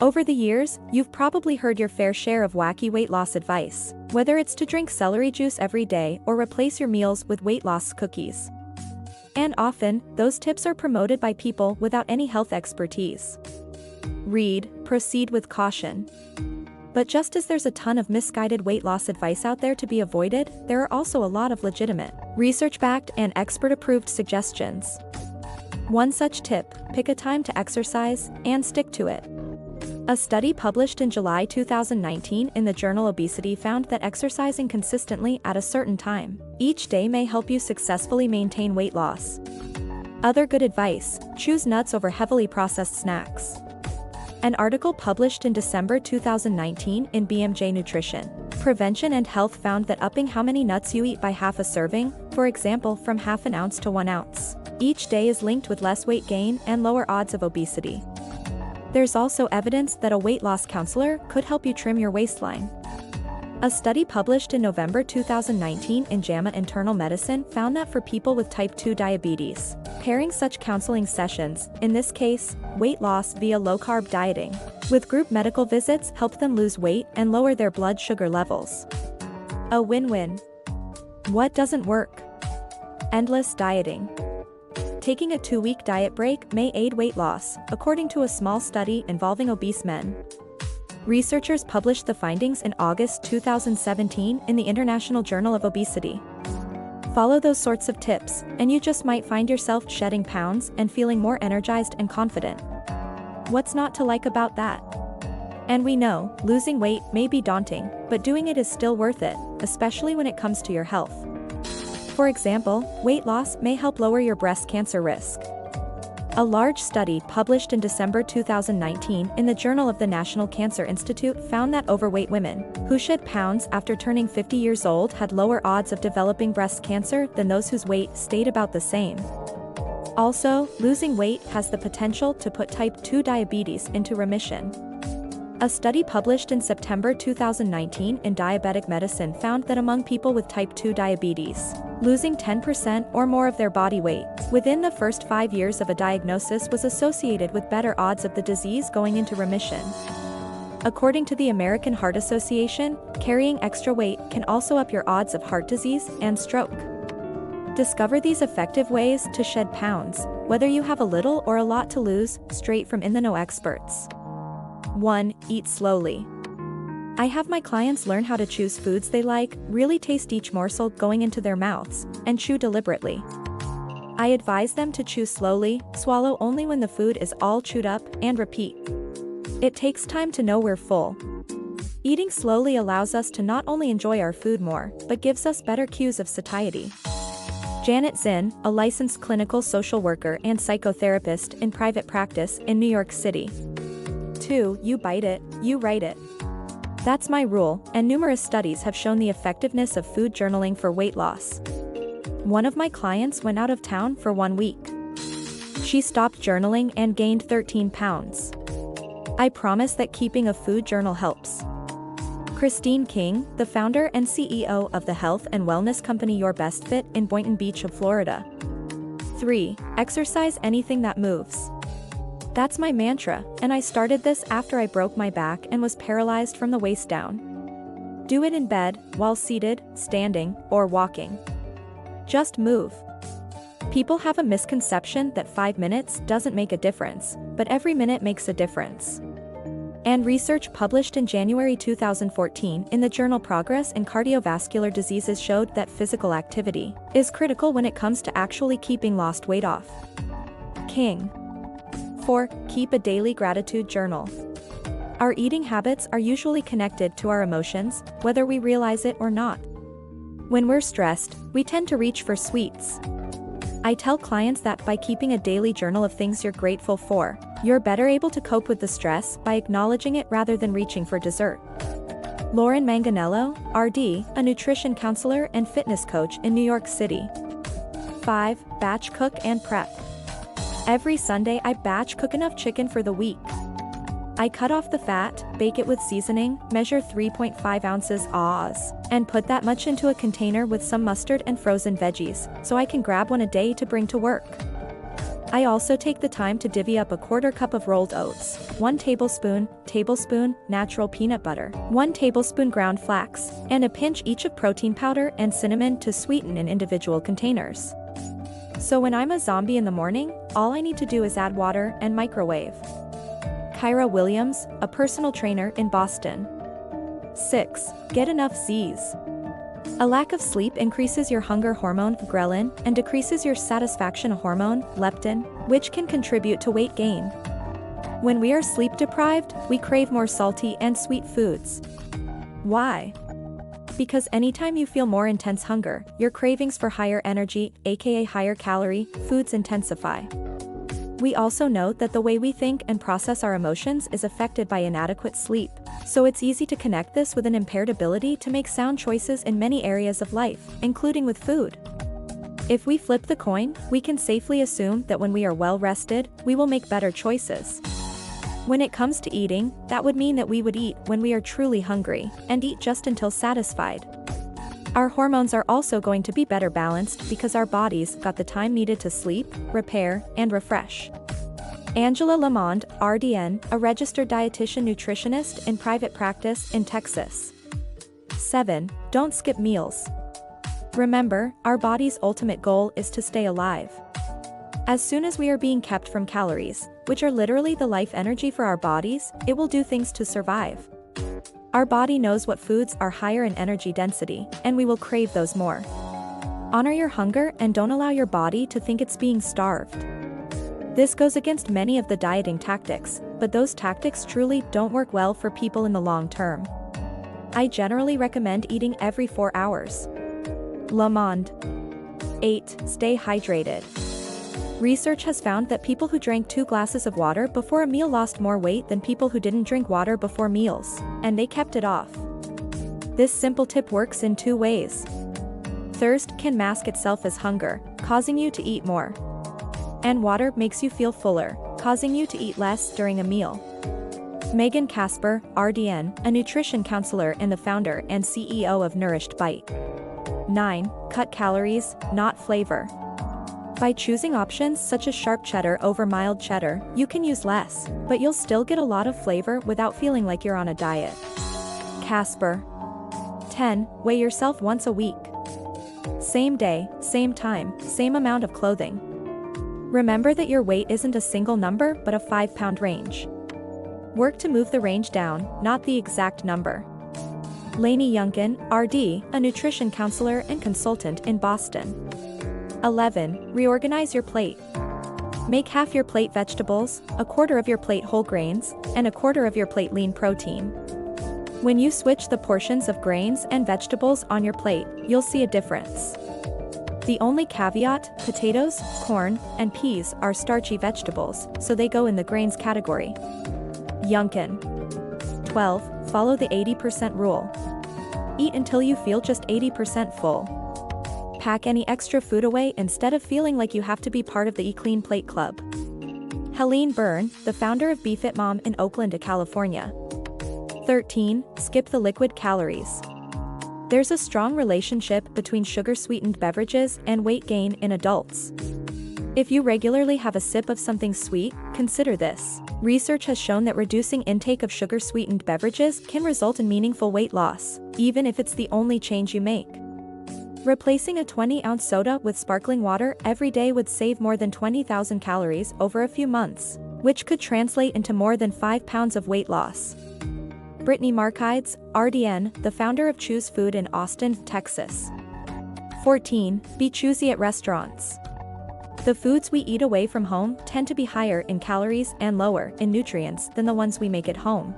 Over the years, you've probably heard your fair share of wacky weight loss advice, whether it's to drink celery juice every day or replace your meals with weight loss cookies. And often, those tips are promoted by people without any health expertise. Proceed with caution. But just as there's a ton of misguided weight loss advice out there to be avoided, there are also a lot of legitimate, research-backed and expert-approved suggestions. One such tip: pick a time to exercise and stick to it. A study published in July 2019 in the journal Obesity found that exercising consistently at a certain time each day may help you successfully maintain weight loss. Other good advice: choose nuts over heavily processed snacks. An article published in December 2019 in BMJ Nutrition, Prevention and Health found that upping how many nuts you eat by half a serving, for example from half an ounce to 1 ounce, each day is linked with less weight gain and lower odds of obesity. There's also evidence that a weight loss counselor could help you trim your waistline. A study published in November 2019 in JAMA Internal Medicine found that for people with type 2 diabetes, pairing such counseling sessions, in this case, weight loss via low-carb dieting, with group medical visits helped them lose weight and lower their blood sugar levels. A win-win. What doesn't work? Endless dieting. Taking a 2-week diet break may aid weight loss, according to a small study involving obese men. Researchers published the findings in August 2017 in the International Journal of Obesity. Follow those sorts of tips, and you just might find yourself shedding pounds and feeling more energized and confident. What's not to like about that? And we know, losing weight may be daunting, but doing it is still worth it, especially when it comes to your health. For example, weight loss may help lower your breast cancer risk. A large study published in December 2019 in the Journal of the National Cancer Institute found that overweight women who shed pounds after turning 50 years old had lower odds of developing breast cancer than those whose weight stayed about the same. Also, losing weight has the potential to put type 2 diabetes into remission. A study published in September 2019 in Diabetic Medicine found that among people with type 2 diabetes, losing 10% or more of their body weight within the first 5 years of a diagnosis was associated with better odds of the disease going into remission. According to the American Heart Association, carrying extra weight can also up your odds of heart disease and stroke. Discover these effective ways to shed pounds, whether you have a little or a lot to lose, straight from In the Know experts. 1. Eat slowly. I have my clients learn how to choose foods they like, really taste each morsel going into their mouths, and chew deliberately. I advise them to chew slowly, swallow only when the food is all chewed up, and repeat. It takes time to know we're full. Eating slowly allows us to not only enjoy our food more, but gives us better cues of satiety. Janet Zinn, a licensed clinical social worker and psychotherapist in private practice in New York City. 2. You bite it, you write it. That's my rule, and numerous studies have shown the effectiveness of food journaling for weight loss. One of my clients went out of town for 1 week. She stopped journaling and gained 13 pounds. I promise that keeping a food journal helps. Christine King, the founder and CEO of the health and wellness company Your Best Fit in Boynton Beach, Florida. 3. Exercise anything that moves. That's my mantra, and I started this after I broke my back and was paralyzed from the waist down. Do it in bed, while seated, standing, or walking. Just move. People have a misconception that 5 minutes doesn't make a difference, but every minute makes a difference. And research published in January 2014 in the journal Progress in Cardiovascular Diseases showed that physical activity is critical when it comes to actually keeping lost weight off. King. 4. Keep a daily gratitude journal. Our eating habits are usually connected to our emotions, whether we realize it or not. When we're stressed, we tend to reach for sweets. I tell clients that by keeping a daily journal of things you're grateful for, you're better able to cope with the stress by acknowledging it rather than reaching for dessert. Lauren Manganello, RD, a nutrition counselor and fitness coach in New York City. 5. Batch cook and prep. Every Sunday I batch cook enough chicken for the week. I cut off the fat, bake it with seasoning, measure 3.5 ounces Oz, and put that much into a container with some mustard and frozen veggies, so I can grab one a day to bring to work. I also take the time to divvy up a quarter cup of rolled oats, 1 tablespoon natural peanut butter, 1 tablespoon ground flax, and a pinch each of protein powder and cinnamon to sweeten in individual containers. So when I'm a zombie in the morning, all I need to do is add water and microwave. Kyra Williams, a personal trainer in Boston. 6. Get enough Z's. A lack of sleep increases your hunger hormone, ghrelin, and decreases your satisfaction hormone, leptin, which can contribute to weight gain. When we are sleep deprived, we crave more salty and sweet foods. Why? Because anytime you feel more intense hunger, your cravings for higher energy, aka higher calorie, foods intensify. We also note that the way we think and process our emotions is affected by inadequate sleep, so it's easy to connect this with an impaired ability to make sound choices in many areas of life, including with food. If we flip the coin, we can safely assume that when we are well rested, we will make better choices. When it comes to eating, that would mean that we would eat when we are truly hungry, and eat just until satisfied. Our hormones are also going to be better balanced because our bodies got the time needed to sleep, repair, and refresh. Angela Lamond, RDN, a registered dietitian nutritionist in private practice in Texas. 7. Don't skip meals. Remember, our body's ultimate goal is to stay alive. As soon as we are being kept from calories, which are literally the life energy for our bodies, it will do things to survive. Our body knows what foods are higher in energy density, and we will crave those more. Honor your hunger and don't allow your body to think it's being starved. This goes against many of the dieting tactics, but those tactics truly don't work well for people in the long term. I generally recommend eating every 4 hours. Lamond. 8. Stay hydrated. Research has found that people who drank 2 glasses of water before a meal lost more weight than people who didn't drink water before meals, and they kept it off. This simple tip works in 2 ways. Thirst can mask itself as hunger, causing you to eat more. And water makes you feel fuller, causing you to eat less during a meal. Megan Casper, RDN, a nutrition counselor and the founder and CEO of Nourished Bite. 9. Cut calories, not flavor. By choosing options such as sharp cheddar over mild cheddar, you can use less, but you'll still get a lot of flavor without feeling like you're on a diet. Casper. 10. Weigh yourself once a week. Same day, same time, same amount of clothing. Remember that your weight isn't a single number but a 5-pound range. Work to move the range down, not the exact number. Lainey Youngkin, RD, a nutrition counselor and consultant in Boston. 11. Reorganize your plate. Make half your plate vegetables, a quarter of your plate whole grains, and a quarter of your plate lean protein. When you switch the portions of grains and vegetables on your plate, you'll see a difference. The only caveat, potatoes, corn, and peas are starchy vegetables, so they go in the grains category. Youngkin. 12. Follow the 80% rule. Eat until you feel just 80% full. Pack any extra food away instead of feeling like you have to be part of the Eat Clean Plate Club. Helene Byrne, the founder of BeFit Mom in Oakland, California. 13. Skip the liquid calories. There's a strong relationship between sugar-sweetened beverages and weight gain in adults. If you regularly have a sip of something sweet, consider this. Research has shown that reducing intake of sugar-sweetened beverages can result in meaningful weight loss, even if it's the only change you make. Replacing a 20-ounce soda with sparkling water every day would save more than 20,000 calories over a few months, which could translate into more than 5 pounds of weight loss. Brittany Markides, RDN, the founder of Choose Food in Austin, Texas. 14. Bechoosy at restaurants. The foods we eat away from home tend to be higher in calories and lower in nutrients than the ones we make at home.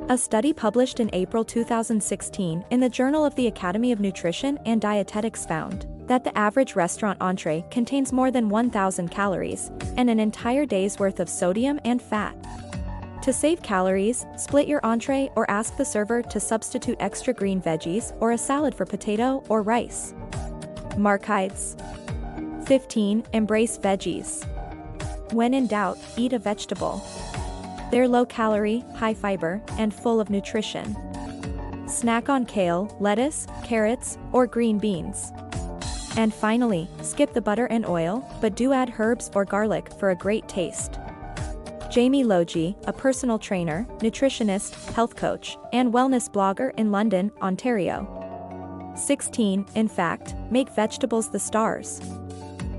A study published in April 2016 in the Journal of the Academy of Nutrition and Dietetics found that the average restaurant entree contains more than 1,000 calories and an entire day's worth of sodium and fat. To save calories, split your entree or ask the server to substitute extra green veggies or a salad for potato or rice. Markides. 15. Embrace veggies. When in doubt, eat a vegetable. They're low-calorie, high-fiber, and full of nutrition. Snack on kale, lettuce, carrots, or green beans. And finally, skip the butter and oil, but do add herbs or garlic for a great taste. Jamie Logie, a personal trainer, nutritionist, health coach, and wellness blogger in London, Ontario. 16. In fact, make vegetables the stars.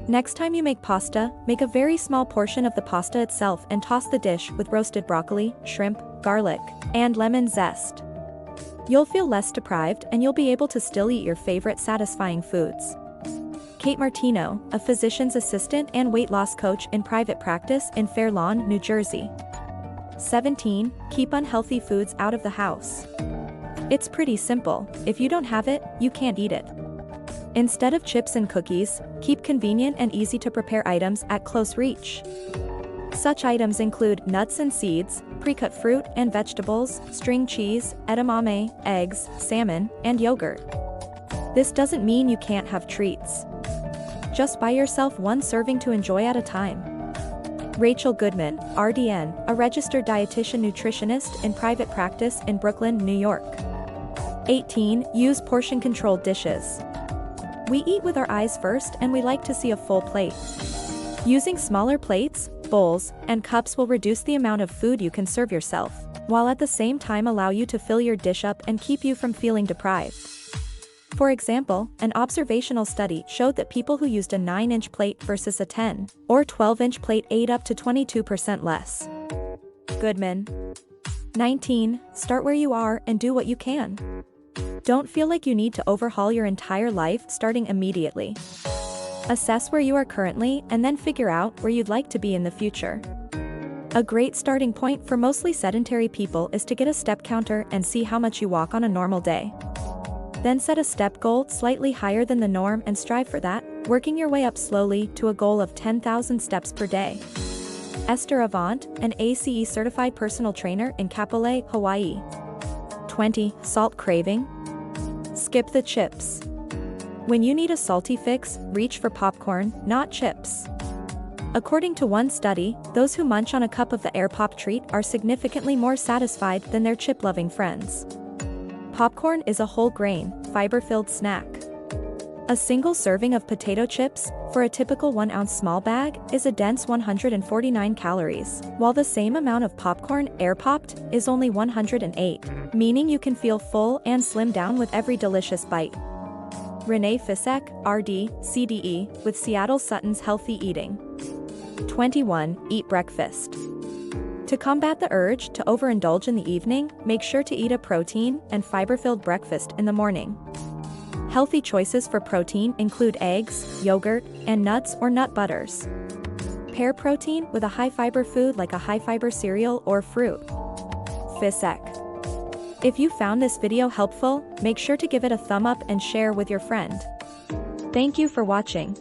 Next time you make pasta, make a very small portion of the pasta itself and toss the dish with roasted broccoli, shrimp, garlic, and lemon zest. You'll feel less deprived and you'll be able to still eat your favorite satisfying foods. Kate Martino, a physician's assistant and weight loss coach in private practice in Fair Lawn, New Jersey. 17. Keep unhealthy foods out of the house. It's pretty simple: if you don't have it, you can't eat it. Instead of chips and cookies, keep convenient and easy to prepare items at close reach. Such items include nuts and seeds, pre-cut fruit and vegetables, string cheese, edamame, eggs, salmon, and yogurt. This doesn't mean you can't have treats. Just buy yourself one serving to enjoy at a time. Rachel Goodman, RDN, a registered dietitian nutritionist in private practice in Brooklyn, New York. 18. Use portion-controlled dishes. We eat with our eyes first and we like to see a full plate. Using smaller plates, bowls, and cups will reduce the amount of food you can serve yourself, while at the same time allow you to fill your dish up and keep you from feeling deprived. For example, an observational study showed that people who used a 9-inch plate versus a 10 or 12-inch plate ate up to 22% less. Goodman. 19. Start where you are and do what you can. Don't feel like you need to overhaul your entire life starting immediately. Assess where you are currently and then figure out where you'd like to be in the future. A great starting point for mostly sedentary people is to get a step counter and see how much you walk on a normal day. Then set a step goal slightly higher than the norm and strive for that, working your way up slowly to a goal of 10,000 steps per day. Esther Avant, an ACE certified personal trainer in Kapolei, Hawaii. 20. Salt craving. Skip the chips. When you need a salty fix, reach for popcorn, not chips. According to one study, those who munch on a cup of the Air Pop treat are significantly more satisfied than their chip-loving friends. Popcorn is a whole grain, fiber-filled snack. A single serving of potato chips, for a typical 1-ounce small bag, is a dense 149 calories, while the same amount of popcorn, air-popped, is only 108, meaning you can feel full and slim down with every delicious bite. Renee Fisek, RD, CDE, with Seattle Sutton's Healthy Eating. 21. Eat breakfast. To combat the urge to overindulge in the evening, make sure to eat a protein and fiber-filled breakfast in the morning. Healthy choices for protein include eggs, yogurt, and nuts or nut butters. Pair protein with a high-fiber food like a high-fiber cereal or fruit. Fisek. If you found this video helpful, make sure to give it a thumb up and share with your friend. Thank you for watching.